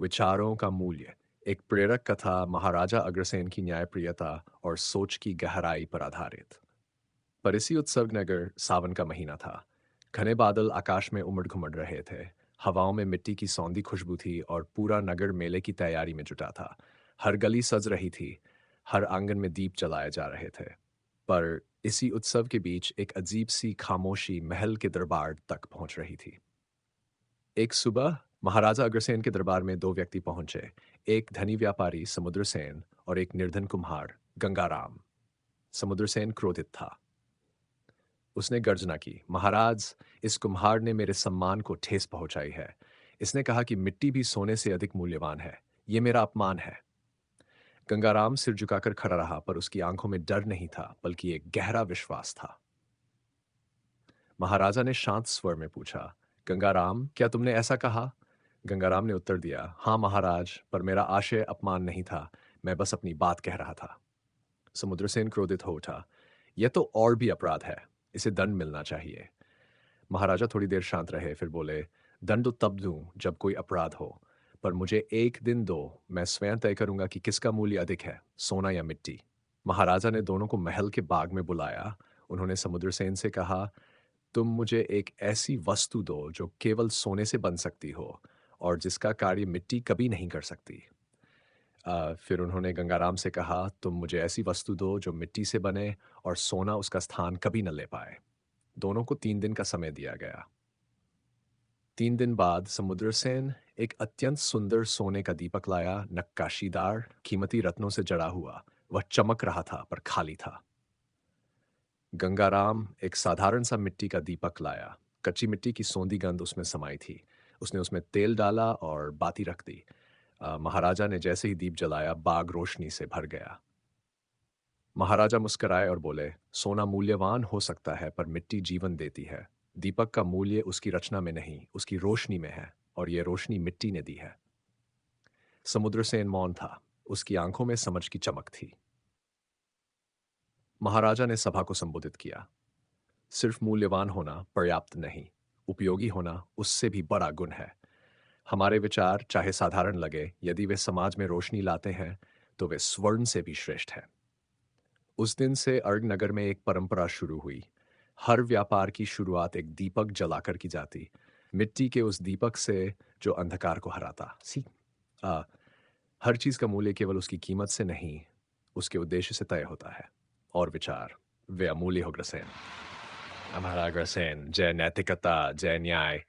विचारों का मूल्य। एक प्रेरक कथा महाराजा अग्रसेन की न्यायप्रियता और सोच की गहराई पर आधारित। पर इसी उत्सव नगर सावन का महीना था। घने बादल आकाश में उमड़ घुमड़ रहे थे। हवाओं में मिट्टी की सौंधी खुशबू थी और पूरा नगर मेले की तैयारी में जुटा था। हर गली सज रही थी। हर आंगन में दीप जलाए जा रहे थे। पर इसी उत्सव के बीच एक अजीब सी खामोशी महल के दरबार तक पहुंच रही थी। एक सुबह महाराजा अग्रसेन के दरबार में दो व्यक्ति पहुंचे। एक धनी व्यापारी समुद्रसेन और एक निर्धन कुम्हार गंगाराम। समुद्रसेन क्रोधित था। उसने गर्जना की, महाराज, इस कुम्हार ने मेरे सम्मान को ठेस पहुंचाई है। इसने कहा कि मिट्टी भी सोने से अधिक मूल्यवान है। ये मेरा अपमान है। गंगाराम सिर झुकाकर खड़ा रहा, पर उसकी आंखों में डर नहीं था, बल्कि एक गहरा विश्वास था। महाराजा ने शांत स्वर में पूछा, गंगाराम, क्या तुमने ऐसा कहा? गंगाराम ने उत्तर दिया, हाँ महाराज, पर मेरा आशय अपमान नहीं था। मैं बस अपनी बात कह रहा था। समुद्रसेन क्रोधित हो उठा। यह तो और भी अपराध है। इसे दंड मिलना चाहिए। महाराजा थोड़ी देर शांत रहे, फिर बोले, दंड तो तब दूं जब कोई अपराध हो। पर मुझे एक दिन दो। मैं स्वयं तय करूंगा कि किसका मूल्य अधिक है, सोना या मिट्टी। महाराजा ने दोनों को महल के बाग में बुलाया। उन्होंने समुद्रसेन से कहा, तुम मुझे एक ऐसी वस्तु दो जो केवल सोने से बन सकती हो और जिसका कार्य मिट्टी कभी नहीं कर सकती। फिर उन्होंने गंगाराम से कहा, तुम मुझे ऐसी वस्तु दो जो मिट्टी से बने और सोना उसका स्थान कभी न ले पाए। दोनों को 3 दिन का समय दिया गया। 3 दिन बाद समुद्रसेन एक अत्यंत सुंदर सोने का दीपक लाया, नक्काशीदार, कीमती रत्नों से जड़ा हुआ। वह चमक रहा था पर खाली था। गंगाराम एक साधारण सा मिट्टी का दीपक लाया। कच्ची मिट्टी की सोंधी गंध उसमें समाई थी। उसने उसमें तेल डाला और बाती रख दी। महाराजा ने जैसे ही दीप जलाया, बाग रोशनी से भर गया। महाराजा मुस्कुराए और बोले, सोना मूल्यवान हो सकता है, पर मिट्टी जीवन देती है। दीपक का मूल्य उसकी रचना में नहीं, उसकी रोशनी में है, और यह रोशनी मिट्टी ने दी है। समुद्रसेन मौन था। उसकी आंखों में समझ की चमक थी। महाराजा ने सभा को संबोधित किया। सिर्फ मूल्यवान होना पर्याप्त नहीं, उपयोगी होना उससे भी बड़ा गुण है। हमारे विचार चाहे साधारण लगे, यदि वे समाज में रोशनी लाते हैं तो वे स्वर्ण से भी श्रेष्ठ हैं। उस दिन से अर्ग नगर में एक परंपरा शुरू हुई। हर व्यापार की शुरुआत एक दीपक जलाकर की जाती। मिट्टी के उस दीपक से जो अंधकार को हराता। आ, हर चीज का मूल्य केवल उसकी कीमत से नहीं, उसके उद्देश्य से तय होता है। और विचार वे अमूल्य हो, ग्रसेन। हमारा अग्रसेन, जय नैतिकता, जय न्याय,